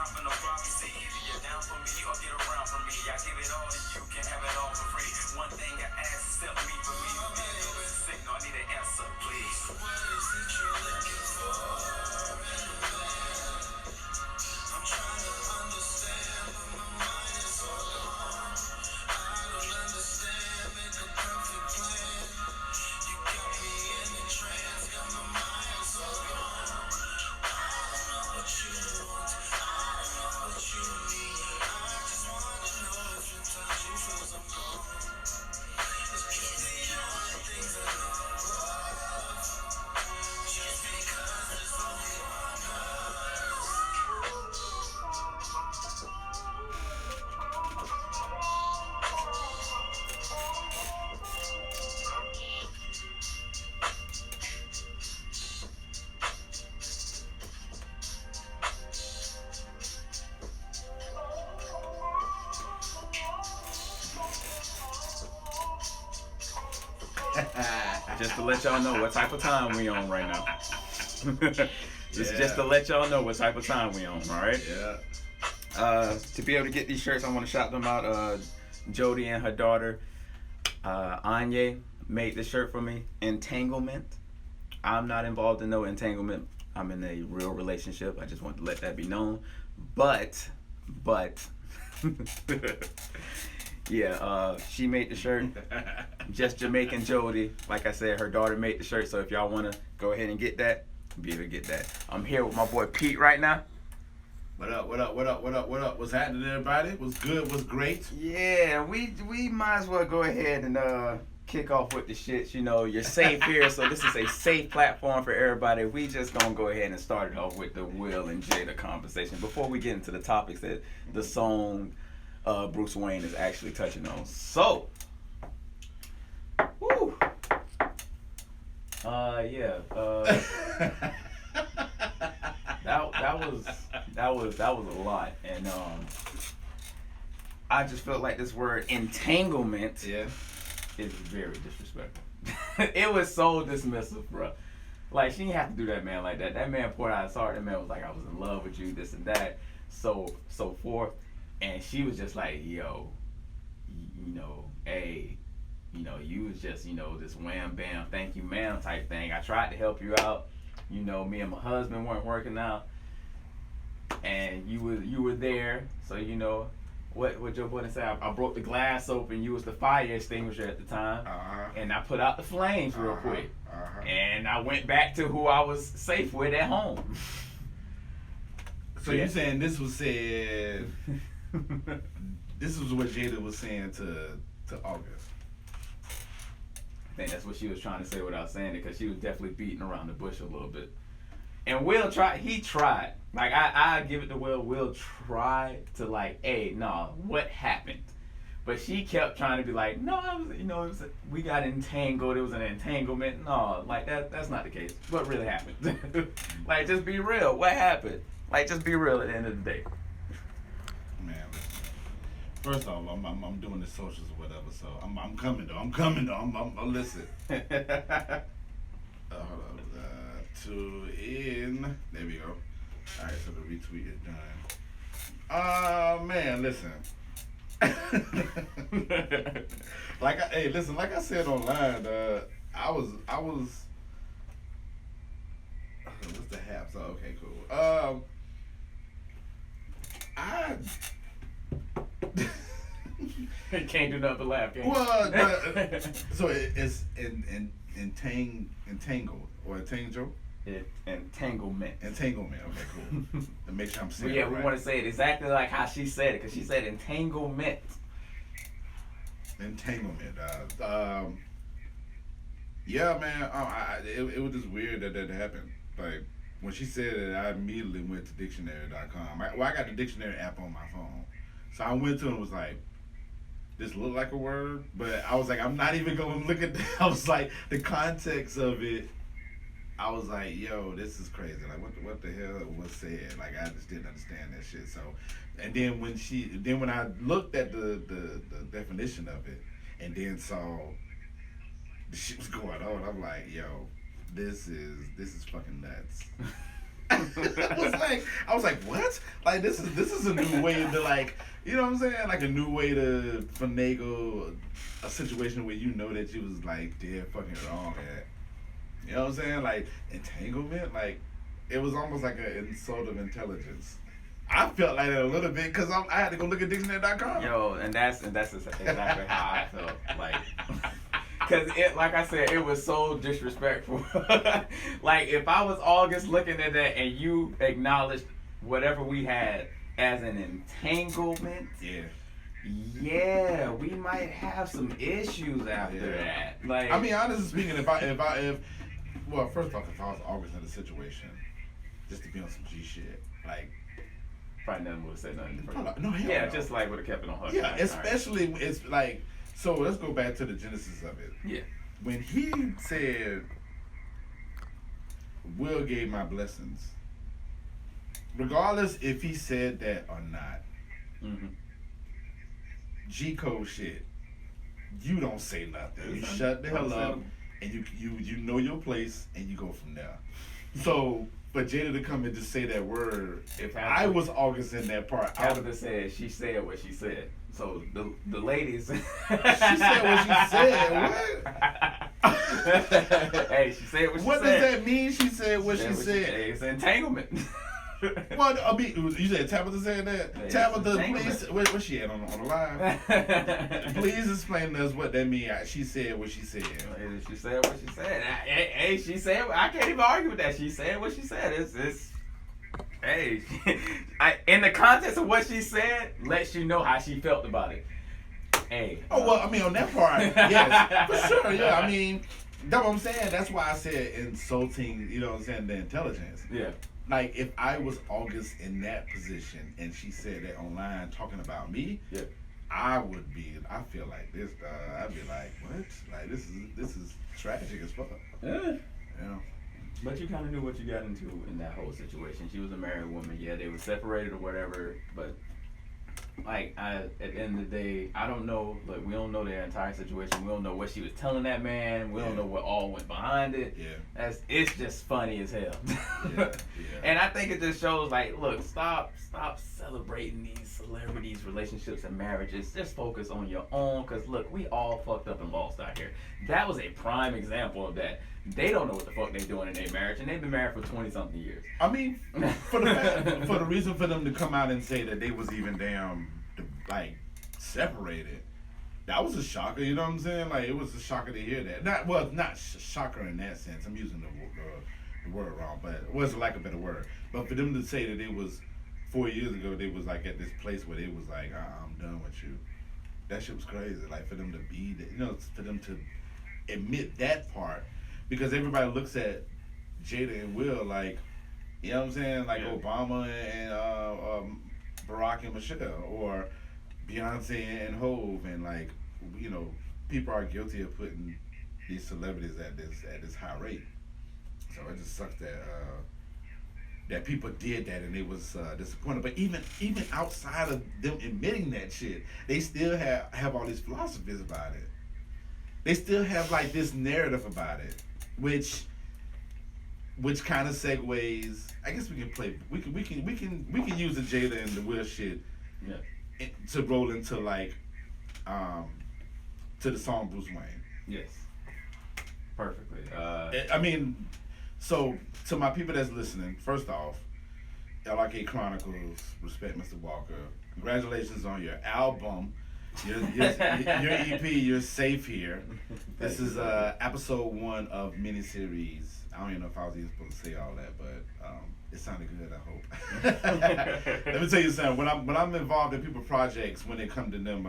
time for no privacy. Either you're down for me or get around for me. I give it all to you, can have it all for free. One thing I ask, accept me for me. Signal, I need an answer, please. What is it you're looking for? I'm trying to understand, but my mind is all gone. I don't understand, make a perfect plan. You got me in a trance, got my mind so gone. I don't know what you want, I don't know what you need. I just wanna know if in touch you feel I'm gone. It's just the only things I know of. Just because there's only one us. Just to let y'all know what type of time we on right now. Just to let y'all know what type of time we on, all right? Yeah. To be able to get these shirts, I want to shout them out. Jody and her daughter, Anya, made this shirt for me. Entanglement. I'm not involved in no entanglement. I'm in a real relationship. I just want to let that be known. But, yeah, she made the shirt. Just Jamaican Jody. Like I said, her daughter made the shirt. So if y'all want to go ahead and get that, be able to get that. I'm here with my boy Pete right now. What up? What's happening, everybody? What's good? What's great? Yeah, we might as well go ahead and kick off with the shits. You know, you're safe here, so this is a safe platform for everybody. We just gonna go ahead and start it off with the Will and Jada conversation before we get into the topics that the song Bruce Wayne is actually touching on. So, woo. That was a lot, and I just felt like this word entanglement is very disrespectful. It was so dismissive, bro. Like, she didn't have to do that man like that. That man poured out his heart. That man was like, I was in love with you, this and that, so forth. And she was just like, yo, you know, hey, you know, you was just, you know, this wham bam, thank you ma'am type thing. I tried to help you out. You know, me and my husband weren't working out. And you were there. So, you know, what your boy said, I broke the glass open. You was the fire extinguisher at the time. And I put out the flames real quick. And I went back to who I was safe with at home. So you're saying this was said... This was what Jada was saying to August. I think that's what she was trying to say without saying it, because she was definitely beating around the bush a little bit. And Will tried. He tried. Like, I give it to Will. Will tried to, like, hey, no, what happened? But she kept trying to be like, no, we got entangled. It was an entanglement. No, like, that's not the case. What really happened? Like, just be real. What happened? Like, just be real at the end of the day. Man, first off, I'm doing the socials or whatever, so I'm coming though. I'm listen. Hold on. To in. There we go. All right, so the retweet is done. Man, listen. Like I said online, I was. What's the haps? Oh, okay, cool. Can't do nothing but laugh. So it's entangled or entangled. Entanglement. Entanglement. Okay, cool. To make sure I'm saying. Yeah, it right. We want to say it exactly like how she said it, because she said entanglement. Entanglement. Yeah, man. It was just weird that happened. Like, when she said it, I immediately went to dictionary.com. I got the dictionary app on my phone. So I went to it and was like, this look like a word? But I was like, I'm not even going to look at that. I was like, the context of it, I was like, yo, this is crazy. Like, what the hell was said? Like, I just didn't understand that shit. So, and then when I looked at the definition of it and then saw the shit was going on, I'm like, yo, this is fucking nuts. I was like, what? Like this is a new way to like, you know what I'm saying? Like a new way to finagle a situation where you know that you was like dead fucking wrong at. You know what I'm saying? Like entanglement, like it was almost like an insult of intelligence. I felt like that a little bit because I had to go look at dictionary.com. Yo, and that's exactly how I felt. Like, cause it, like I said, it was so disrespectful. Like if I was August looking at that and you acknowledged whatever we had as an entanglement, yeah, we might have some issues after that. Like, I mean, honestly speaking, if well, first off, if I was August in the situation, just to be on some G shit, like. Probably nothing would have said nothing different. No, yeah, just like would have kept it on her. Yeah, especially it's like, so let's go back to the genesis of it. Yeah. When he said, Will gave my blessings, regardless if he said that or not, G code shit, you don't say nothing. You shut the hell up and you know your place and you go from there. So for Jada to come and just say that word, if I was August in that part, I would have said she said what she said. So the ladies, she said what she said. What? Hey, she said what she said. What does that mean? She said what she said. It's entanglement. Well, I mean, you said Tabitha said that. Yeah, Tabitha, please, where's she at on the live? Please explain to us what that means. She said what she said. She said what she said. Hey, she said. I can't even argue with that. She said what she said. It's hey, in the context of what she said, lets you know how she felt about it. Hey. Oh well, I mean on that part, yes, for sure. Yeah, I mean, that's what I'm saying. That's why I said insulting. You know what I'm saying? The intelligence. Yeah. Like if I was August in that position and she said that online talking about me, I would be. I feel like this. I'd be like, what? Like this is tragic as fuck. Yeah. Yeah. But you kind of knew what you got into in that whole situation. She was a married woman. Yeah, they were separated or whatever. But like, at the end of the day, I don't know. Like, we don't know their entire situation. We don't know what she was telling that man. We don't know what all went behind it. Yeah. It's just funny as hell. Yeah. And I think it just shows, like, look, stop celebrating these celebrities' relationships and marriages. Just focus on your own. Cause look, we all fucked up and lost out here. That was a prime example of that. They don't know what the fuck they doing in their marriage, and they've been married for 20-something years. I mean, for the reason for them to come out and say that they was even damn like separated, that was a shocker. You know what I'm saying? Like it was a shocker to hear that. Not shocker in that sense. I'm using the word wrong, but it was like a better word. But for them to say that it was 4 years ago, they was like at this place where they was like, I'm done with you. That shit was crazy. Like for them to be, you know, for them to admit that part. Because everybody looks at Jada and Will like, you know what I'm saying? Like Obama and Barack and Michelle, or Beyonce and Hove, and like, you know, people are guilty of putting these celebrities at this high rate. So it just sucks that people did that and it was disappointed. But even outside of them admitting that shit, they still have all these philosophies about it. They still have like this narrative about it. Which kind of segues. I guess we can use the Jada and the Will shit to roll into like to the song Bruce Wayne. Yes, perfectly. I mean, so to my people that's listening, first off, Lrk-Chronicles, respect Mr. Walker. Congratulations on your album. Your EP, You're Safe Here. This is episode 1 of miniseries. I don't even know if I was even supposed to say all that, but it sounded good, I hope. Let me tell you something. When I'm involved in people projects, when it come to them,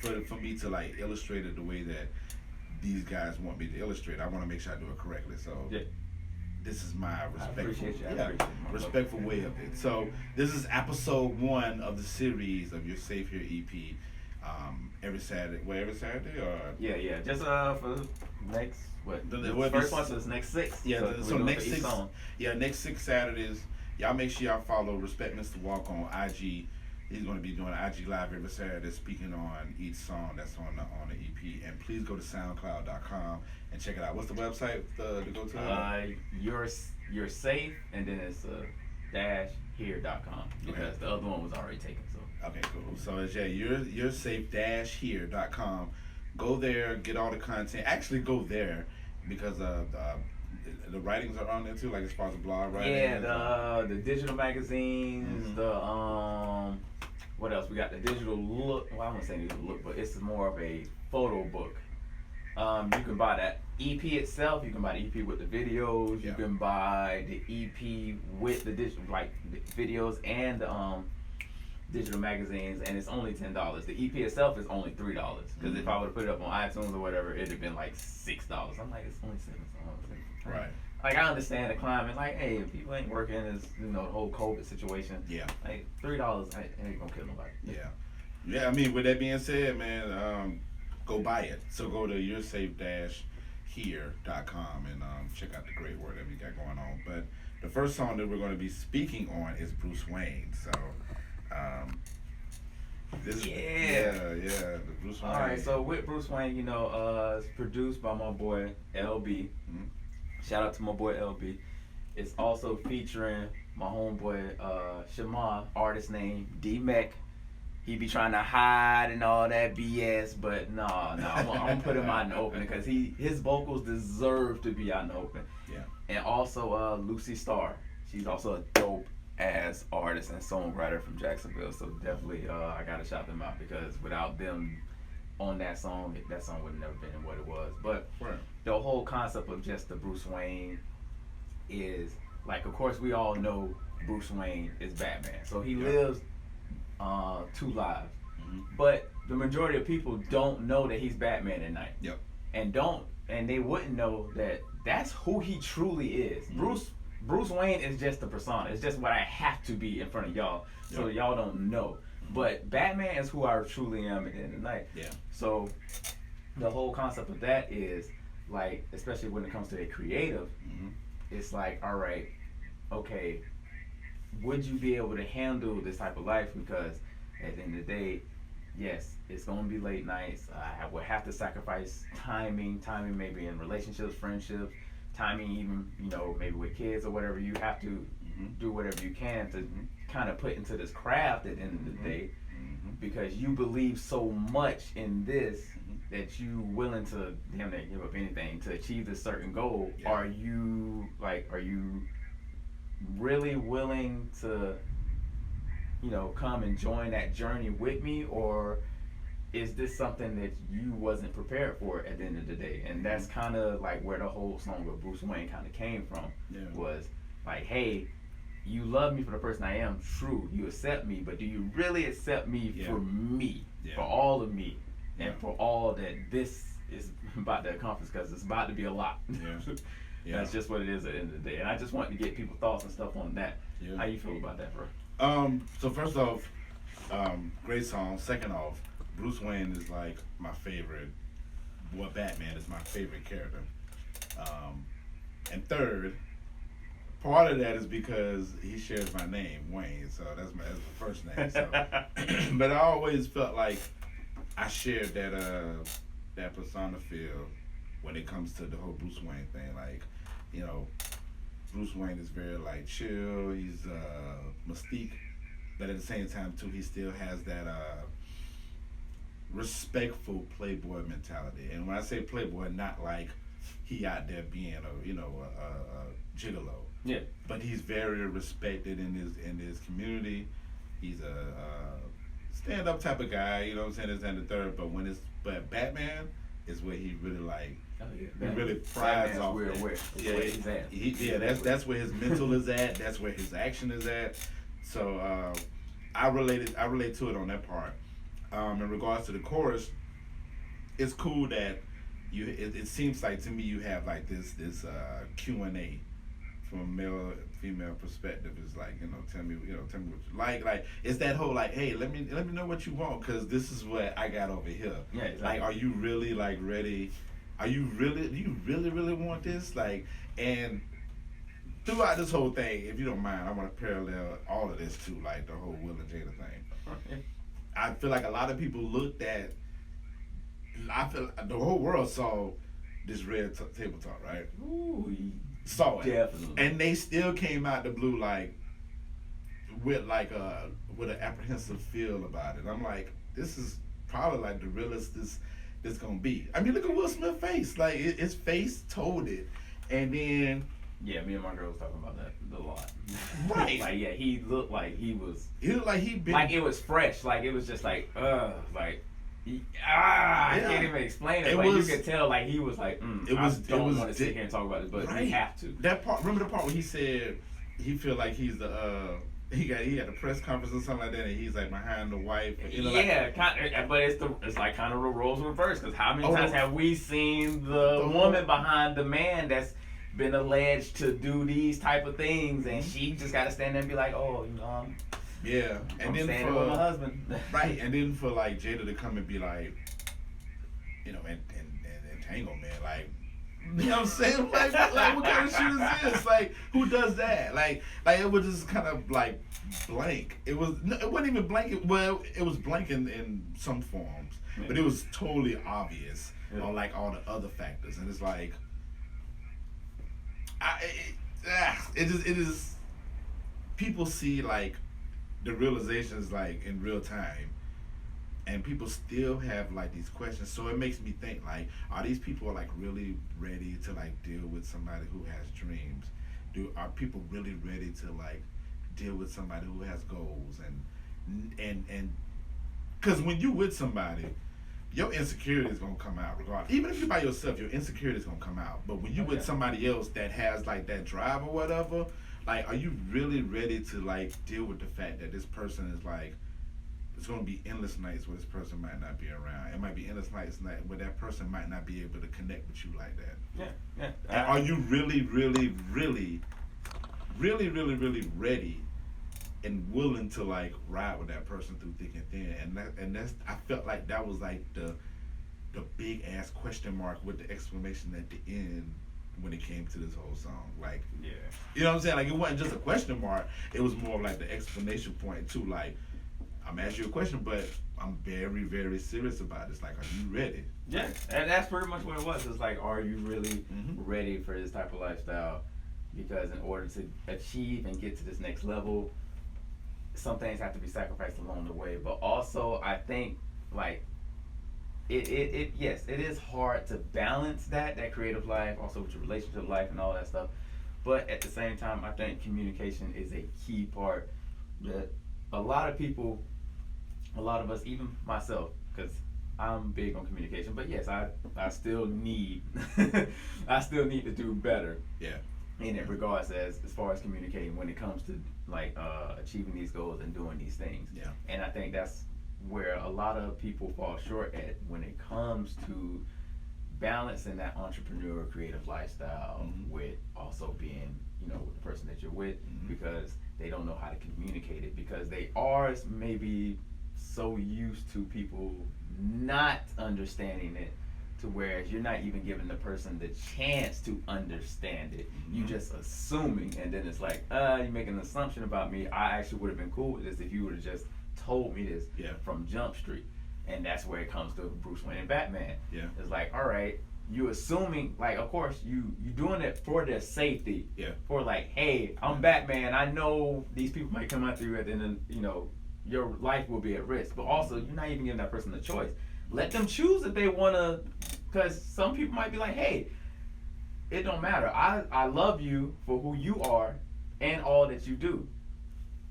for me to like illustrate it the way that these guys want me to illustrate, I want to make sure I do it correctly. So this is my respectful way of it. So this is episode 1 of the series of Your Safe Here EP. Every Saturday, every Saturday, or just for next the first one, so it's next 6. So next 6, next 6 Saturdays. Y'all make sure y'all follow Respect Mr. Walk on IG. He's going to be doing an IG live every Saturday, speaking on each song that's on the EP. And please go to SoundCloud.com and check it out. What's the website to go to? You're Safe, and then it's yoursafehere.com because the other one was already taken. So Okay, cool. So it's yoursafe-here.com. Go there, get all the content. Actually, go there because the writings are on there too, like as far as the blog writing. yeah, the digital magazines, Mhm. the what else? We got the digital look. Well, I won't say digital look, but it's more of a photo book. You can buy that EP itself. You can buy the EP with the videos. You Yeah. can buy the EP with the digital, like the videos and the digital magazines, and it's only $10. The EP itself is only $3 because if I would have put it up on iTunes or whatever, it'd have been like $6. I'm like, it's only $7. Right. Like I understand the climate. Like, hey, if people ain't working, it's the whole COVID situation. Yeah. Like $3 ain't gonna kill nobody. Yeah. Yeah, I mean, with that being said, man, go buy it. So go to yoursafe-here.com and check out the great work that we got going on. But the first song that we're going to be speaking on is Bruce Wayne. So, this the Bruce Wayne. All right, so with Bruce Wayne, it's produced by my boy LB. Mhm. Shout out to my boy LB. It's also featuring my homeboy Shema, artist name D Mech. He be trying to hide and all that BS, but I'm gonna put him out in the open because his vocals deserve to be out in the open. Yeah. And also Lucy Starr. She's also a dope ass artist and songwriter from Jacksonville. So definitely I gotta shout them out because without them on that song would have never been what it was. But Right. the whole concept of just the Bruce Wayne is like, of course we all know Bruce Wayne is Batman. So he lives 2 lives. Mhm. But the majority of people don't know that he's Batman at night. Yep. And they wouldn't know that that's who he truly is. Bruce Wayne is just a persona. It's just what I have to be in front of y'all, so Yep. y'all don't know. But Batman is who I truly am at the end of the night. Yeah. So the whole concept of that is like, especially when it comes to a creative, Mhm. it's like, all right, okay, would you be able to handle this type of life? Because at the end of the day, yes, it's gonna be late nights. I would have to sacrifice timing maybe in relationships, friendships, timing even, maybe with kids or whatever. You have to do whatever you can to kind of put into this craft at the end of the day, because you believe so much in this that you willing to damn near give up anything to achieve this certain goal. Yeah. Are you really willing to come and join that journey with me, or is this something that you wasn't prepared for at the end of the day? And that's kind of like where the whole song of Bruce Wayne kind of came from. Yeah. Was like, hey, you love me for the person I am, true, you accept me, but do you really accept me for me, for all of me, and for all that this is about to accomplish? Because it's about to be a lot. Yeah. Yeah. That's just what it is at the end of the day. And I just wanted to get people's thoughts and stuff on that. Yeah. How you feel about that, bro? So first off, great song. Second off, Bruce Wayne is like my favorite. Well, Batman is my favorite character. And third, part of that is because he shares my name, Wayne. So that's my first name. So. But I always felt like I shared that persona feel when it comes to the whole Bruce Wayne thing. Like, Bruce Wayne is very like chill. He's mystique, but at the same time too, he still has that respectful playboy mentality. And when I say playboy, not like he out there being a gigolo. Yeah. But he's very respected in his community. He's a stand up type of guy. You know what I'm saying? This and the third. But Batman is where he really like. Oh, yeah. He really prides off where that. he's at. That's where his mental is at. That's where his action is at. So I relate to it on that part. In regards to the chorus, it's cool that it seems like to me you have like this Q&A from a male female perspective. Is like, tell me what you like. Like it's that whole like, hey, let me know what you want, because this is what I got over here. Yeah, exactly. Like, are you really like ready? Do you really want this? Like, and throughout this whole thing, if you don't mind, I want to parallel all of this to like the whole Will and Jada thing. I feel like a lot of people looked at. I feel the whole world saw this red table talk, right? Ooh, Saw it, definitely. and they still came out the blue like, with like with an apprehensive feel about it. I'm like, this is probably like the realest this gonna be. I mean, look at Will Smith's face. Like his face told it, and then Yeah, me and my girl was talking about that a lot. Right. Like, yeah, he looked like he was. he looked like he been Like, it was fresh. Like, it was just like, like, I Yeah. can't even explain it. It But was- you could tell, like, he was like, I don't want to sit here and talk about it, but we have to. That part. Remember the part where he said he feel like he's the he had a press conference or something like that, and he's like behind the wife. You know, Yeah, but it's like kind of the roles reversed. Because how many times no. have we seen the woman behind the man that's been alleged to do these type of things, and she just got to stand there and be like, oh, you know, yeah, and I'm then standing for with my husband. right, and then for like Jada to come and be like, you know, and entanglement, like. You know what I'm saying? Like what kind of shit is this? Like, who does that? Like it was just kind of like blank. It wasn't even blank. It was blank in some forms, but it was totally obvious on like all the other factors. And it's like, it is. People see like the realizations like in real time. And people still have like these questions, so it makes me think like, are these people like really ready to like deal with somebody who has dreams? Are people really ready to like deal with somebody who has goals and because when you with somebody, your insecurity is gonna come out regardless. Even if you're by yourself, your insecurity is gonna come out. But when you with somebody else that has like that drive or whatever, like, are you really ready to like deal with the fact that this person is like, it's going to be endless nights where this person might not be around. It might be endless nights where that person might not be able to connect with you like that. Yeah. And are you really, really, really, really, really, really ready and willing to like ride with that person through thick and thin? And that's I felt like that was like the big ass question mark with the exclamation at the end when it came to this whole song. Like, Yeah. you know what I'm saying? Like, it wasn't just a question mark. It was more like the explanation point too. Like, I'm asking you a question, but I'm very, very serious about this. Like, are you ready? Yeah, and that's pretty much what it was. It's like, are you really ready for this type of lifestyle? Because in order to achieve and get to this next level, some things have to be sacrificed along the way. But also, I think, like, yes, it is hard to balance that creative life, also with your relationship life and all that stuff. But at the same time, I think communication is a key part that a lot of people, a lot of us, even myself, because I'm big on communication, but yes, I still need I still need to do better. Yeah. In it regards as far as communicating when it comes to like achieving these goals and doing these things. Yeah. And I think that's where a lot of people fall short at when it comes to balancing that entrepreneur creative lifestyle with also being, you know, with the person that you're with, because they don't know how to communicate it, because they are maybe so used to people not understanding it, to where you're not even giving the person the chance to understand it. You just assuming, and then it's like, you're making an assumption about me. I actually would have been cool with this if you would have just told me this from Jump Street. And that's where it comes to Bruce Wayne and Batman. Yeah. It's like, all right, you assuming, like, of course, you doing it for their safety. Yeah. For like, hey, I'm Batman. I know these people might come after you, and then, you know, your life will be at risk. But also, you're not even giving that person the choice. Let them choose if they want to, because some people might be like, hey, it don't matter. I love you for who you are and all that you do.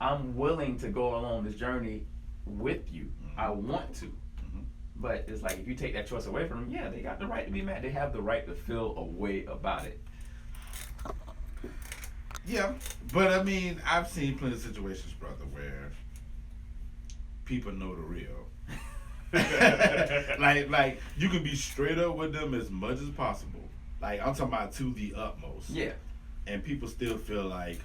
I'm willing to go along this journey with you. I want to. But it's like, if you take that choice away from them, yeah, they got the right to be mad. They have the right to feel a way about it. Yeah, but I mean, I've seen plenty of situations, brother, where people know the real. like you can be straight up with them as much as possible. Like, I'm talking about to the utmost. Yeah. And people still feel like,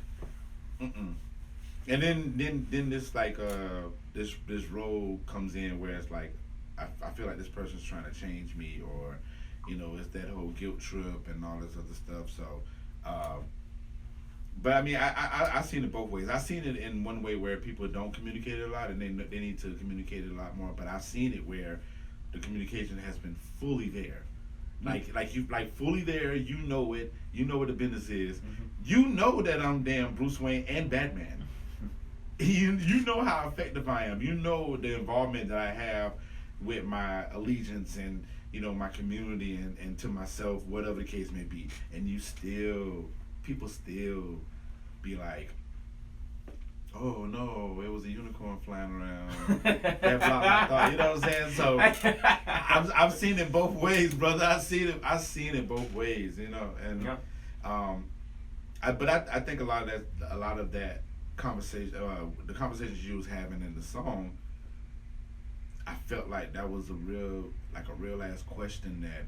And then this like this role comes in where it's like, I feel like this person's trying to change me, or, you know, it's that whole guilt trip and all this other stuff. So, but I mean, I've seen it both ways. I've seen it in one way where people don't communicate a lot, and they need to communicate it a lot more. But I've seen it where the communication has been fully there. Like you fully there, you know it, you know what the business is. You know that I'm damn Bruce Wayne and Batman. you know how effective I am. You know the involvement that I have with my allegiance and my community and to myself, whatever the case may be. And people still be like, oh no, it was a unicorn flying around. That blocked my thought. You know what I'm saying? So I've seen it both ways, brother. I've seen it both ways. And Yeah. I think a lot of that conversation, the conversations you was having in the song, I felt like that was a real ass question that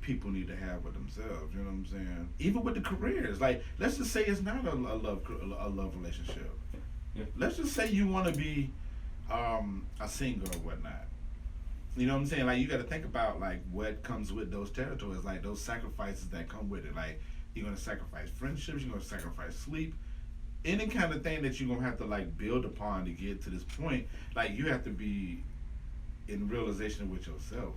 people need to have with themselves. You know what I'm saying? Even with the careers, like let's just say it's not a love relationship. Yeah. Let's just say you want to be a singer or whatnot. You know what I'm saying? Like you got to think about like what comes with those territories, like those sacrifices that come with it. Like you're gonna sacrifice friendships, you're gonna sacrifice sleep, any kind of thing that you're gonna have to like build upon to get to this point. Like you have to be in realization with yourself.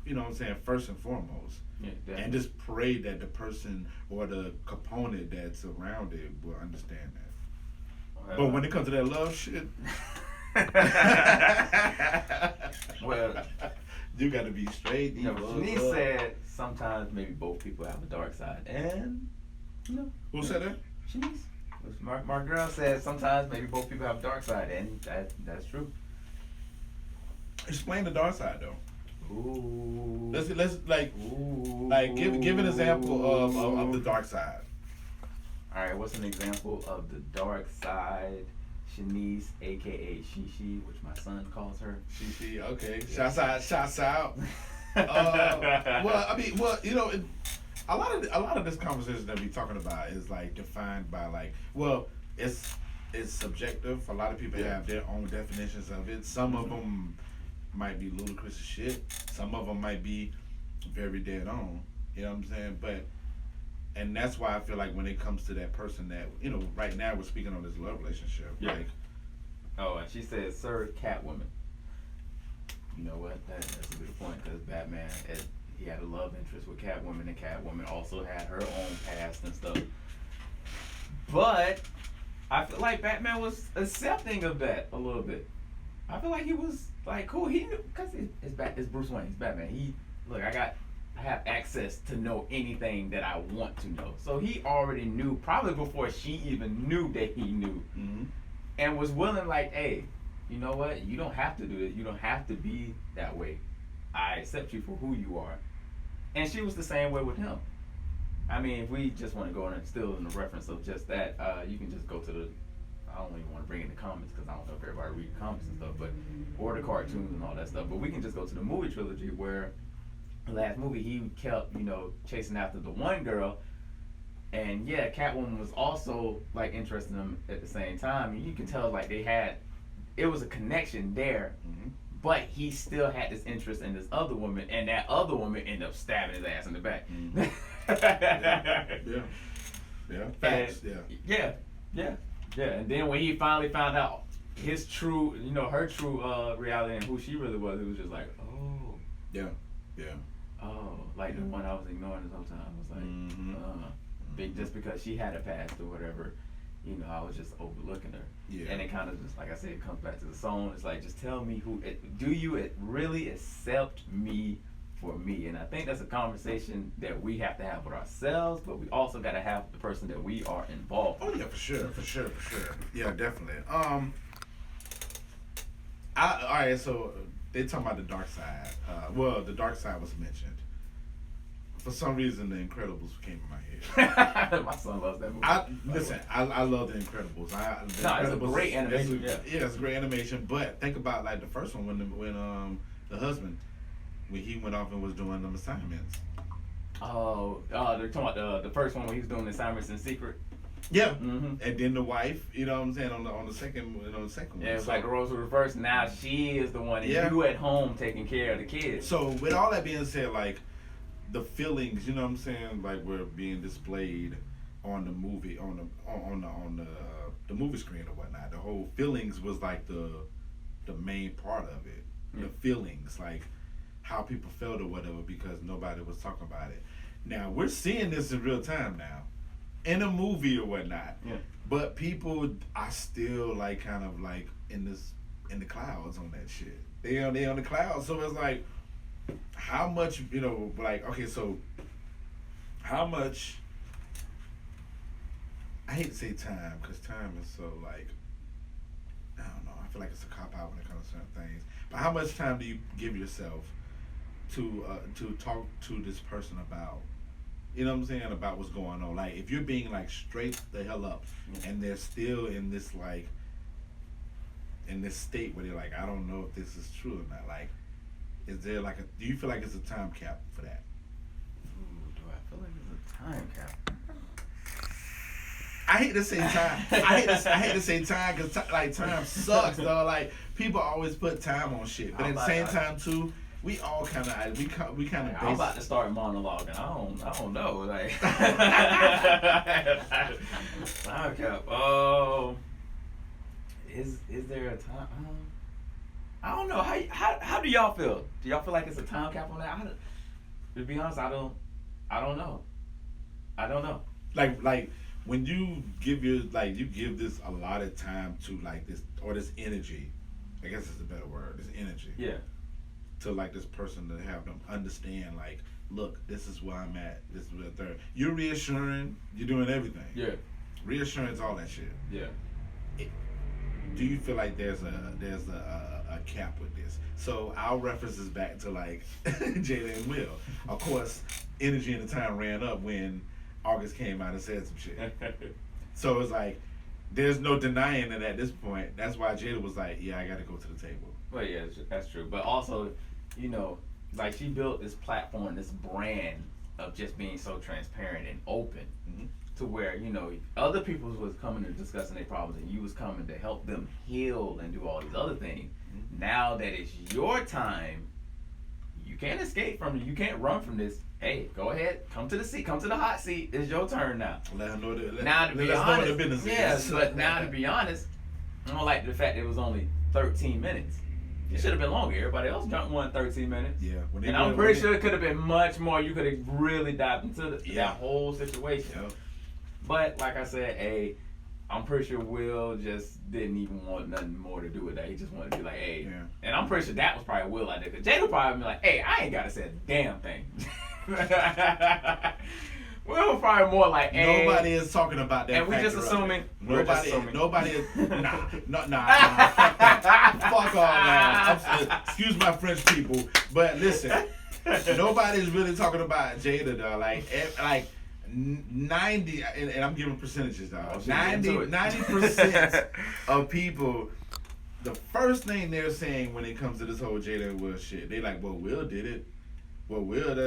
You know what I'm saying? First and foremost. Yeah, And just pray that the person or the component that's around it will understand that. But when it comes to that love shit, well, you got to be straight. Shanice said sometimes maybe both people have a dark side, and Who said that? Shanice. My girl said sometimes maybe both people have a dark side, and that's true. Explain the dark side though. Ooh. Let's give an example of the dark side. All right, what's an example of the dark side? Shanice, aka Shishi, which my son calls her. Shishi, okay. Shouts out. A lot of this conversation that we talking about is like defined by like, it's subjective. A lot of people have their own definitions of it. Some of them might be ludicrous as shit. Some of them might be very dead on. You know what I'm saying? And that's why I feel like when it comes to that person that, right now we're speaking on this love relationship. Yeah. Like, oh, and she said, "Sir, Catwoman." You know what? That's a good point because Batman, he had a love interest with Catwoman, and Catwoman also had her own past and stuff. But I feel like Batman was accepting of that a little bit. I feel like he was like cool. He knew because it's Bruce Wayne. It's Batman. I have access to know anything that I want to know. So he already knew, probably before she even knew that he knew, and was willing like, hey, you know what? You don't have to do it. You don't have to be that way. I accept you for who you are. And she was the same way with him. I mean, if we just want to go in and still in the reference of just that, you can just go to the, I don't even want to bring in the comments because I don't know if everybody reads comics and stuff, or the cartoons and all that stuff. But we can just go to the movie trilogy where the last movie he kept, chasing after the one girl, and yeah, Catwoman was also like interested in him at the same time, and you can tell like it was a connection there, but he still had this interest in this other woman, and that other woman ended up stabbing his ass in the back. Yeah. Facts. Yeah. And then when he finally found out his true, her true reality and who she really was, it was just like, oh. Yeah. Oh, like the one I was ignoring this whole time was like, just because she had a past or whatever, I was just overlooking her. Yeah. And it kind of just, like I said, it comes back to the song. It's like, just tell me do you really accept me for me? And I think that's a conversation that we have to have with ourselves, but we also got to have with the person that we are involved with. Oh yeah, for sure. Yeah, definitely. All right, so they talking about the dark side. The dark side was mentioned. For some reason, The Incredibles came in my head. My son loves that movie. I love The Incredibles. It's a great animation. It's a great animation. But think about like the first one when the husband, when he went off and was doing them assignments. They're talking about the first one when he was doing the assignments in secret. Yeah, and then the wife, you know what I'm saying, on the second one. Yeah, it's like the roles were reversed. Now she is the one, and you at home taking care of the kids. So with all that being said, like the feelings, you know what I'm saying, like were being displayed on the movie, on the movie screen or whatnot. The whole feelings was like the main part of it. The feelings, like how people felt or whatever, because nobody was talking about it. Now we're seeing this in real time now. in a movie or whatnot. Yeah. But people are still like kind of like in the clouds on that shit. They on the clouds. So it's like, how much, like, okay, so how much, I hate to say time, because time is so like, I don't know, I feel like it's a cop out when it comes to certain things. But how much time do you give yourself to talk to this person about, you know what I'm saying, about what's going on? Like, if you're being like straight the hell up, and they're still in this like, in this state where they're like, I don't know if this is true or not. Like, is there like do you feel like it's a time cap for that? Ooh, do I feel like there's a time cap? I hate to say time. I hate to say time because like time sucks, though. Like, people always put time on shit, but at the same time too, we all kind of we kind of. I'm about to start monologuing. I don't know. Like, time cap. Is there a time? I don't know. How do y'all feel? Do y'all feel like it's a time cap on that? To be honest, I don't know. I don't know. Like when you give you give this a lot of time to like this, or this energy, I guess it's a better word, this energy. Yeah. To like this person, to have them understand, like, look, this is where I'm at. This is where they're. You're reassuring. You're doing everything. Yeah. Reassurance, all that shit. Yeah. Do you feel like there's a cap with this? So I'll reference this back to like Jada and Will. Of course, energy and the time ran up when August came out and said some shit. So it's like, there's no denying it at this point. That's why Jada was like, yeah, I got to go to the table. Well, yeah, that's true. But also, like, she built this platform, this brand of just being so transparent and open, to where, other people was coming and discussing their problems, and you was coming to help them heal and do all these other things. Now that it's your time, you can't escape from it. You can't run from this. Hey, go ahead, come to the seat, come to the hot seat. It's your turn now. Let her know that. Now to be honest, the business yes, is. but now to be honest, I don't like the fact it was only 13 minutes. It should have been longer. Everybody else jumped 13 minutes. Yeah. And I'm pretty sure it could have been much more. You could have really dived into that whole situation. Yep. But like I said, I'm pretty sure Will just didn't even want nothing more to do with that. He just wanted to be like, hey. Yeah. And I'm pretty sure that was probably Will idea. Because Jada would probably be like, hey, I ain't got to say a damn thing. Will probably more like, hey. Nobody is talking about that. And we just assuming. Nobody is. Nah. Fuck all that. Excuse my French people, but listen, nobody's really talking about Jada, though. Like 90, and I'm giving percentages, dog. 90% of people, the first thing they're saying when it comes to this whole Jada and Will shit, they like, well, Will did it. Well, Will,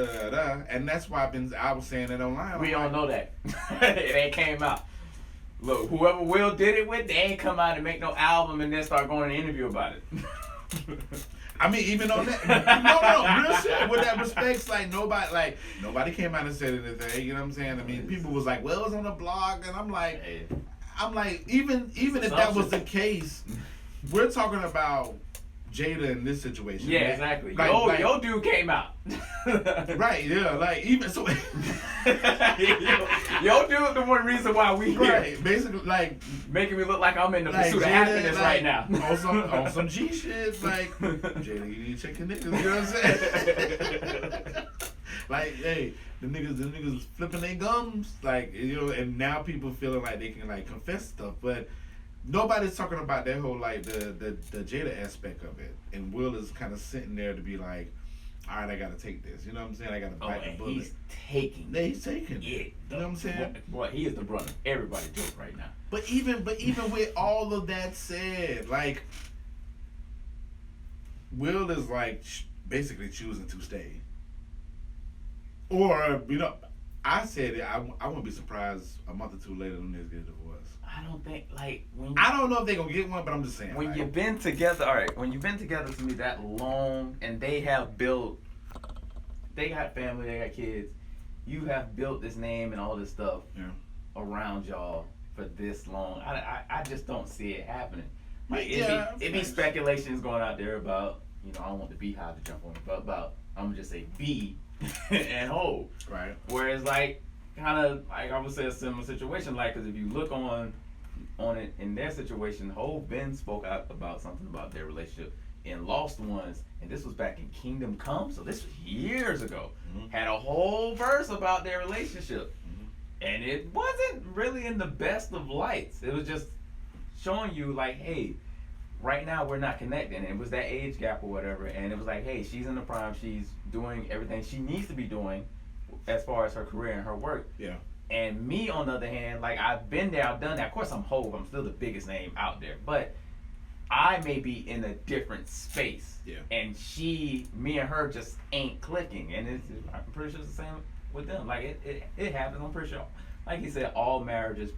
and that's why I was saying it online. We don't know that. It ain't came out. Look, whoever Will did it with, they ain't come out and make no album and then start going to interview about it. I mean, even on that, no, real shit. With that respects, like nobody came out and said anything. You know what I'm saying? I mean, people was like, "Well, it was on the blog," and I'm like, even if that was the case, we're talking about Jada in this situation. Yeah, man. exactly. Like, your dude came out. Right, yeah, like even so. Your dude the one reason why we here. Right, basically, like making me look like I'm in the pursuit of Jada, happiness right now. on some G shit, like Jada, you need to check your niggas. You know what I'm saying? Like, hey, the niggas flipping their gums, like, and now people feeling like they can like confess stuff, but nobody's talking about that whole like the Jada aspect of it. And Will is kind of sitting there to be like, all right, I gotta take this. You know what I'm saying? I gotta bite the bullet. He's taking. Yeah, he's taking. Yeah, You know what I'm saying? Boy, he is the brunt of everybody's joke right now. But even with all of that said, like, Will is like basically choosing to stay. Or, I said it, I wouldn't be surprised a month or two later them niggas get a divorce. I don't think, I don't know if they gonna get one, but I'm just saying. When you've been together, when you've been together to me that long, and they got family, they got kids, you have built this name and all this stuff around y'all for this long. I just don't see it happening. Like, it be speculations going out there about, I don't want the beehive to jump on me, but about, I'm gonna just say B and Ho. Right. Whereas, like, kind of like I would say a similar situation. Like, because if you look on it in their situation, Hov Ben spoke out about something about their relationship in Lost Ones, and this was back in Kingdom Come, so this was years ago. Had a whole verse about their relationship, and it wasn't really in the best of lights. It was just showing you like, hey, right now we're not connecting. And it was that age gap or whatever, and it was like, hey, she's in the prime, she's doing everything she needs to be doing as far as her career and her work. Yeah. And me, on the other hand, like, I've been there, I've done that. Of course, I'm Hov, I'm still the biggest name out there, but I may be in a different space. Yeah. And me and her just ain't clicking. And I'm pretty sure it's the same with them. Like, it happens. I'm pretty sure, like he said, all marriages,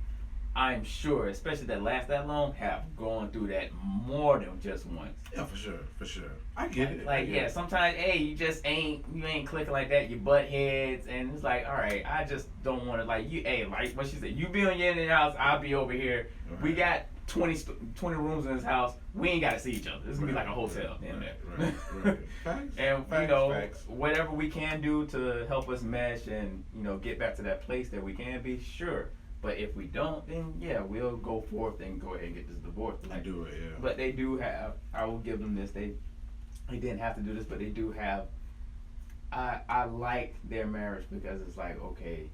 I'm sure, especially that last that long, have gone through that more than just once. Yeah, for sure. I get it. Like, yeah, sometimes, hey, you ain't clicking like that. You butt heads, and it's like, all right, I just don't want to, like, like what she said, you be on your end of the house, I'll be over here. Right. We got 20 rooms in this house. We ain't got to see each other. This is gonna be like a hotel. Right. Facts, and facts. Whatever we can do to help us mesh and get back to that place that we can be, sure. But if we don't, then yeah, we'll go forth and go ahead and get this divorce. Like, do it, yeah. But they do have. I will give them this. They didn't have to do this, but they do have. I like their marriage because it's like, okay,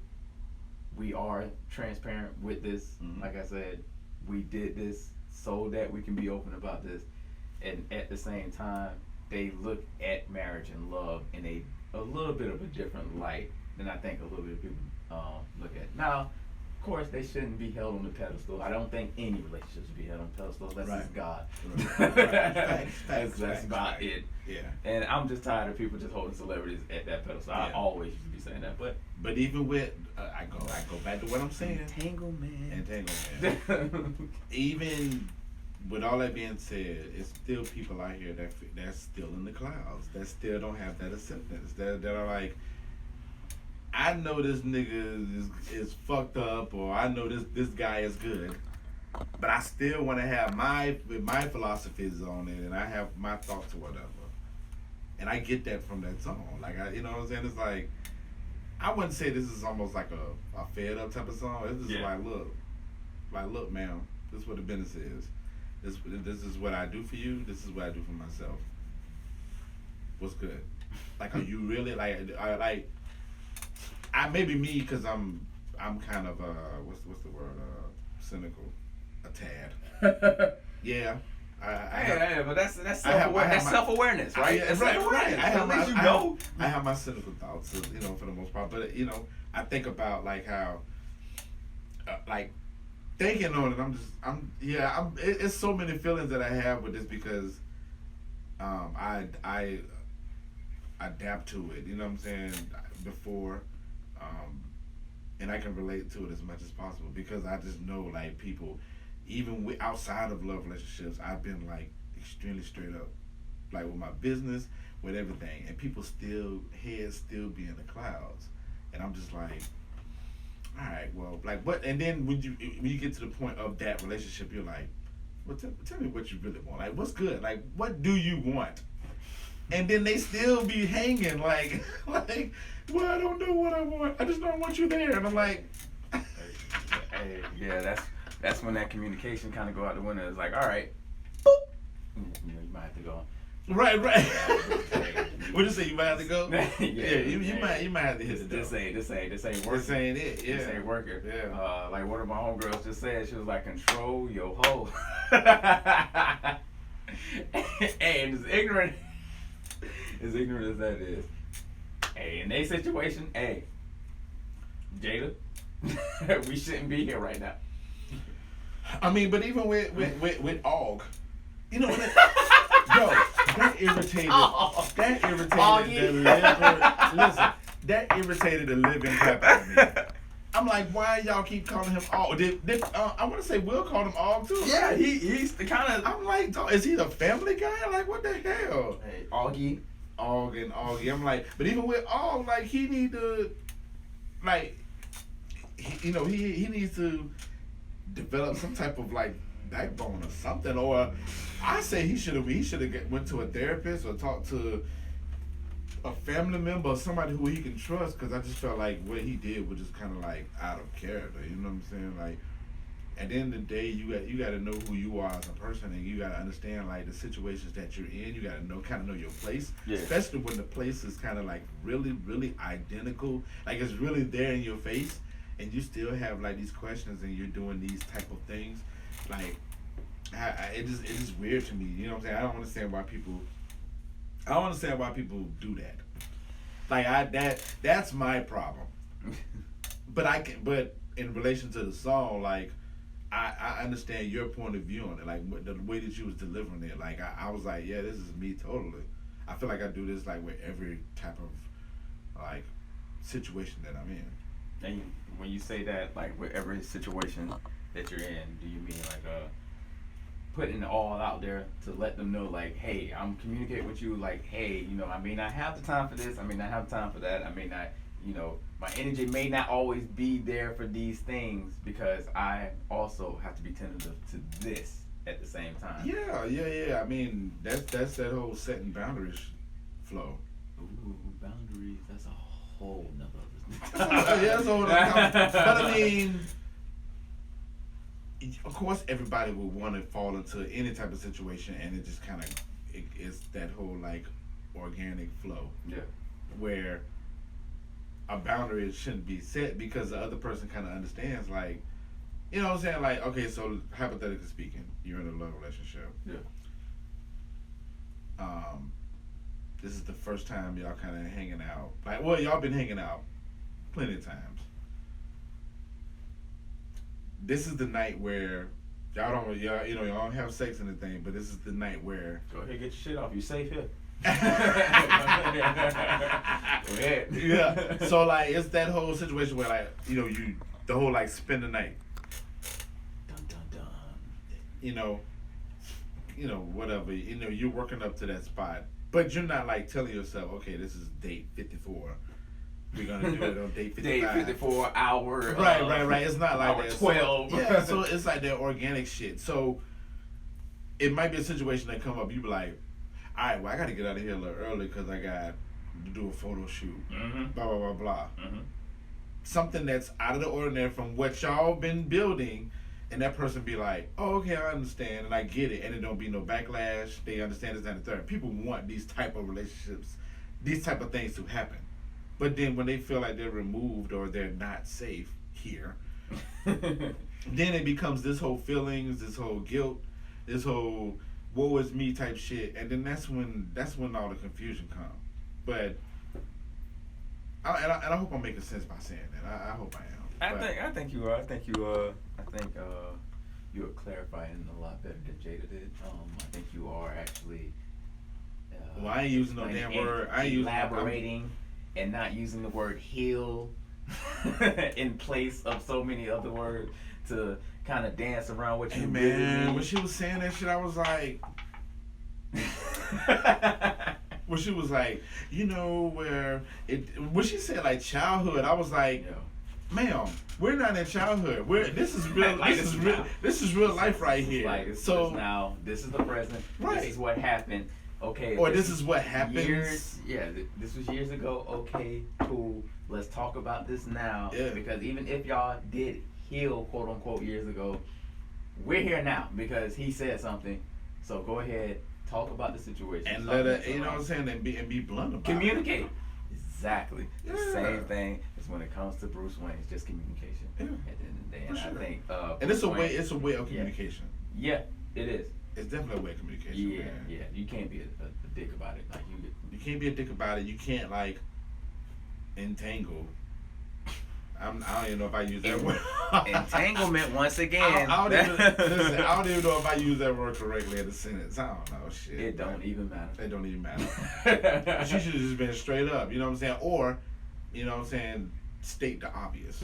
we are transparent with this. Like I said, we did this so that we can be open about this, and at the same time, they look at marriage and love in a little bit of a different light than I think a little bit of people look at now. Of course, they shouldn't be held on the pedestal. I don't think any relationship should be held on the pedestal unless it's God. That's about it. Yeah. And I'm just tired of people just holding celebrities at that pedestal. I always used to be saying that, but even with I go back to what I'm saying. Entanglement. Even with all that being said, it's still people out here that's still in the clouds, that still don't have that acceptance, that are like, I know this nigga is fucked up, or I know this guy is good, but I still want to have my philosophies on it, and I have my thoughts or whatever. And I get that from that song. Like, you know what I'm saying? It's like, I wouldn't say this is almost like a fed up type of song. It's just like, look, ma'am, this is what the business is. This is what I do for you. This is what I do for myself. What's good? Like, are you really maybe me, because I'm kind of what's the word, cynical, a tad. Yeah. But that's self-awareness, right? That's right. I have my cynical thoughts, for the most part. But I think about like how, like thinking on it. It's so many feelings that I have with this because, I adapt to it. You know what I'm saying? Before. And I can relate to it as much as possible because I just know, like, people, even outside of love relationships, I've been like extremely straight up, like with my business, with everything, and people heads still be in the clouds, and I'm just like, all right, well, like what? And then when you get to the point of that relationship, you're like, well, tell me what you really want. Like, what's good? Like, what do you want? And then they still be hanging like, well, I don't know what I want. I just don't want you there. And I'm like, yeah, that's when that communication kind of go out the window. It's like, all right, boop. You might have to go. Right. What you say? You might have to go. You might have to hit the door. This ain't working. This ain't it. Yeah. This ain't working. Yeah. Like one of my homegirls just said, she was like, control your hoe. Hey, and as ignorant as that is. Hey, in their situation, hey, Jada, we shouldn't be here right now. I mean, but even with Og, you know, that irritated that irritated the living crap out of me. I'm like, why y'all keep calling him Og? I want to say Will called him Og too. Yeah, he's the kind of. I'm like, is he the family guy? Like, what the hell? Hey, Augie. Og and Augie. I'm like, but even with Og, like, he need to, like, he needs to develop some type of like backbone or something. Or I say he should have went to a therapist or talked to a family member or somebody who he can trust, because I just felt like what he did was just kind of like out of character. You know what I'm saying? Like at the end of the day, you got to know who you are as a person, and you got to understand like the situations that you're in. You got to kind of know your place, Yeah. especially when the place is kind of like really identical, like it's really there in your face, and you still have like these questions, and you're doing these type of things, like it is weird to me. You know what I'm saying? I don't understand why people. I don't understand why people do that. Like that's my problem. But in relation to the song, like I understand your point of view on it. Like the way that you was delivering it, like I was like, yeah, this is me totally. I feel like I do this like with every type of like situation that I'm in. And when you say that, like with every situation that you're in, do you mean like putting it all out there to let them know, like, hey, I'm communicating with you, like, hey, you know, I may not have the time for this, I may not have time for that, I may not, you know, my energy may not always be there for these things because I also have to be tentative to this at the same time. Yeah. I mean, that's that whole setting boundaries flow. Ooh, boundaries, that's a whole nother. Yeah, that's a whole nother. But I mean, of course, everybody would want to fall into any type of situation, and it just kind of it's that whole like organic flow. Yeah. Where a boundary shouldn't be set because the other person kind of understands, like, you know what I'm saying? Like, okay, so hypothetically speaking, you're in a love relationship. Yeah. This is the first time y'all kind of hanging out. Like, well, y'all been hanging out plenty of times. This is the night where y'all don't have sex or anything, but this is the night where Go ahead, get your shit off. You safe here. Go ahead. Yeah. So like it's that whole situation where like the whole like spend the night. Dun dun dun. Whatever. You're working up to that spot, but you're not like telling yourself, okay, this is date 54. We're gonna do it on date 55. Day 54 hour. Right. It's not like hour that. 12. So, yeah. So it's like that organic shit. So it might be a situation that come up. You be like, all right, well, I got to get out of here a little early because I got to do a photo shoot. Mm-hmm. Blah blah blah blah. Mm-hmm. Something that's out of the ordinary from what y'all been building, and that person be like, oh, okay, I understand, and I get it, and it don't be no backlash. They understand this and the third. People want these type of relationships, these type of things to happen. But then when they feel like they're removed or they're not safe here, then it becomes this whole feelings, this whole guilt, this whole woe is me type shit, and then that's when all the confusion comes. But I hope I'm making sense by saying that. I hope I am. I think you are. I think you are clarifying a lot better than Jada did. I think you are actually. Well, I ain't using no damn word. I ain't using elaborating and not using the word heal in place of so many other words to kind of dance around what you Hey really man, mean. when she was saying that shit, I was like, when she was like, when she said like childhood, I was like, Yo. ma'am, we're not in childhood. This is real. Like, this is real life right here. Like, this is the present. Right. This is what happened. Okay. Or this is what happens. This was years ago. Okay, cool. Let's talk about this now. Yeah. Because even if y'all did heal, quote unquote, years ago, we're here now because he said something. So go ahead, talk about the situation. And let her, you know what I'm saying, and be blunt about communicate. it. Exactly. Yeah. The same thing as when it comes to Bruce Wayne. It's just communication. Yeah. At the end of the day. For And sure. I think And it's a way of communication. Yeah, it is. It's definitely a way of communication. Yeah, man. yeah. You can't be a dick about it. Like You can't be a dick about it. You can't like entangle. I don't even know if I use that word. Entanglement once again. I don't even know if I use that word correctly in the sentence. I don't know shit. It don't even matter. It don't even matter. She should have just been straight up. You know what I'm saying? Or, you know what I'm saying, state the obvious.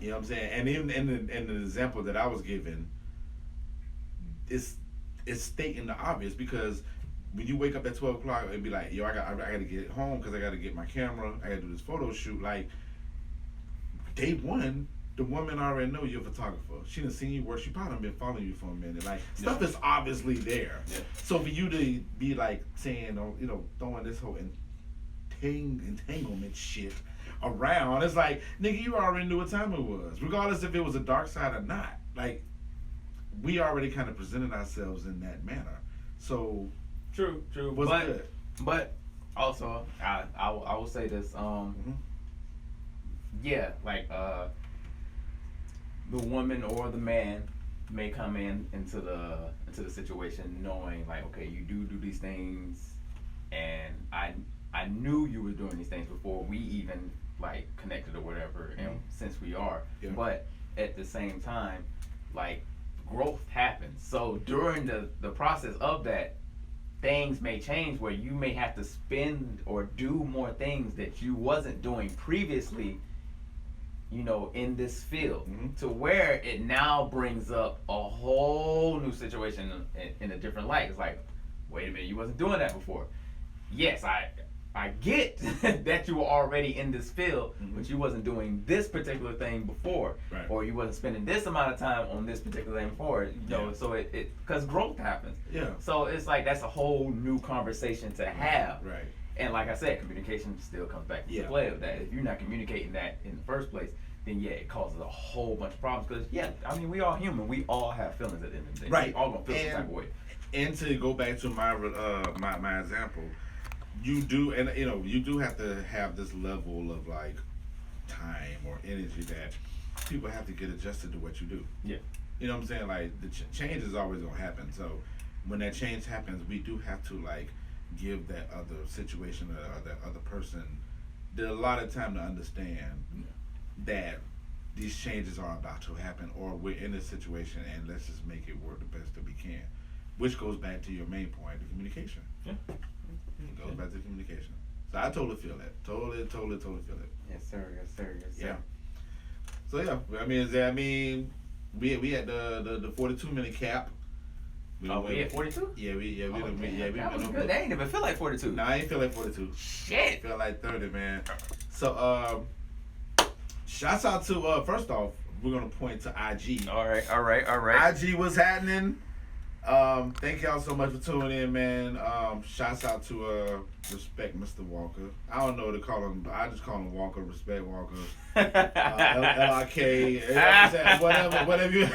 You know what I'm saying? And even in the example that I was given, it's stating the obvious because when you wake up at 12 o'clock, it'd be like, yo, I got to get home because I got to get my camera. I got to do this photo shoot. Like, day one, the woman already know you're a photographer. She done seen you work. She probably done been following you for a minute. Like, stuff is obviously there. Yeah. So for you to be like saying, throwing this whole entanglement shit around. It's like, nigga, you already knew what time it was, regardless if it was a dark side or not. Like, we already kind of presented ourselves in that manner. So, true. what's good? But also, I will say this. Yeah, like the woman or the man may come into the situation knowing like, okay, you do these things, and I knew you were doing these things before we even like connected or whatever, and since we are, but at the same time, like, growth happens. So during the process of that, things may change where you may have to spend or do more things that you wasn't doing previously, you know, in this field, to where it now brings up a whole new situation in a different light. It's like, wait a minute, you wasn't doing that before. Yes, I get that you were already in this field, but you wasn't doing this particular thing before, or you wasn't spending this amount of time on this particular thing before. You know, so it because growth happens. Yeah. So it's like that's a whole new conversation to have. Right. And like I said, communication still comes back to play of that. If you're not communicating that in the first place, then it causes a whole bunch of problems. Because I mean, we all human. We all have feelings at the end of the day. Right. We all gonna feel some type of way. And to go back to my example, you do, and you do have to have this level of like time or energy that people have to get adjusted to what you do. Yeah. You know what I'm saying? Like, the change is always gonna happen. So when that change happens, we do have to like give that other situation or that other person a lot of time to understand that these changes are about to happen, or we're in this situation and let's just make it work the best that we can. Which goes back to your main point, the communication. Yeah. It goes back to communication. So I totally feel that. Totally feel it. Yes, sir. Yeah. So yeah, I mean, we had the 42-minute cap. We at 42? Yeah, we that was good. They ain't even feel like 42. Nah, I ain't feel like 42. Shit. I feel like 30, man. So shouts out to first off, we're gonna point to IG. All right. IG, what's happening? Thank y'all so much for tuning in, man. Shouts out to Respect Mr. Walker. I don't know what to call him, but I just call him Walker. Respect Walker. Lrk, whatever you.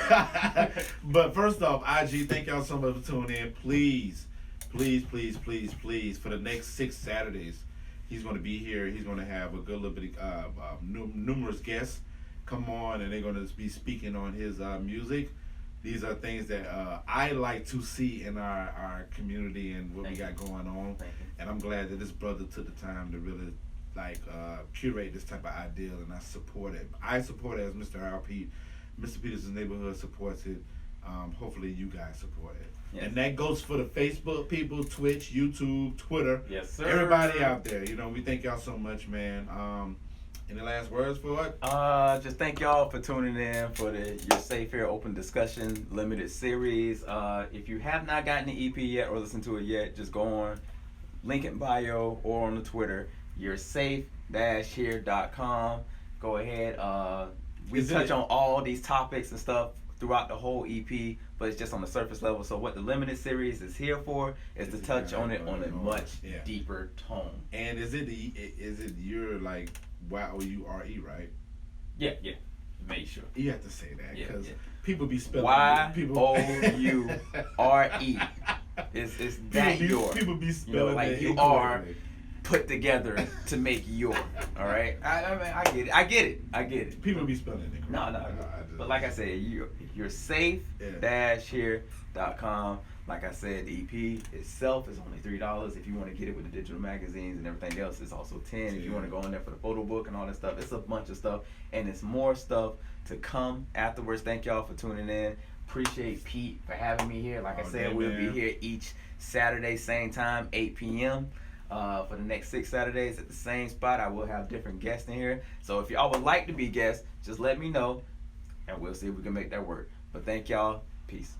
But first off, IG, thank y'all so much for tuning in. Please, for the next 6 Saturdays, he's going to be here. He's going to have a good little bit of numerous guests come on, and they're going to be speaking on his music. These are things that I like to see in our community and what we got going on. And I'm glad that this brother took the time to really curate this type of ideal, and I support it. I support it as Mr. RP. Mr. Peterson's Neighborhood supports it. Hopefully you guys support it. Yes. And that goes for the Facebook people, Twitch, YouTube, Twitter. Yes, sir. Everybody out there. We thank y'all so much, man. Any last words for it? Just thank y'all for tuning in for your Safe Here Open Discussion limited series. If you have not gotten the EP yet or listened to it yet, just go on link in bio or on the Twitter. You're safe-here.com. Go ahead. We touch on all these topics and stuff throughout the whole EP, but it's just on the surface level. So what the limited series is here for is to touch on it on a much deeper tone. And is it your like YOURE, right? Yeah. Make sure. You have to say that because people be spelling YOURE. It's that your. People be spelling like you are put together to make your. All right. I get it. People be spelling it. No. But like I said, you're safe-here.com. Like I said, the EP itself is only $3. If you want to get it with the digital magazines and everything else, it's also $10. If you want to go in there for the photo book and all that stuff, it's a bunch of stuff, and it's more stuff to come afterwards. Thank y'all for tuning in. Appreciate Pete for having me here. Like I said, we'll be here each Saturday, same time, 8 p.m. For the next 6 Saturdays at the same spot. I will have different guests in here. So if y'all would like to be guests, just let me know, and we'll see if we can make that work. But thank y'all. Peace.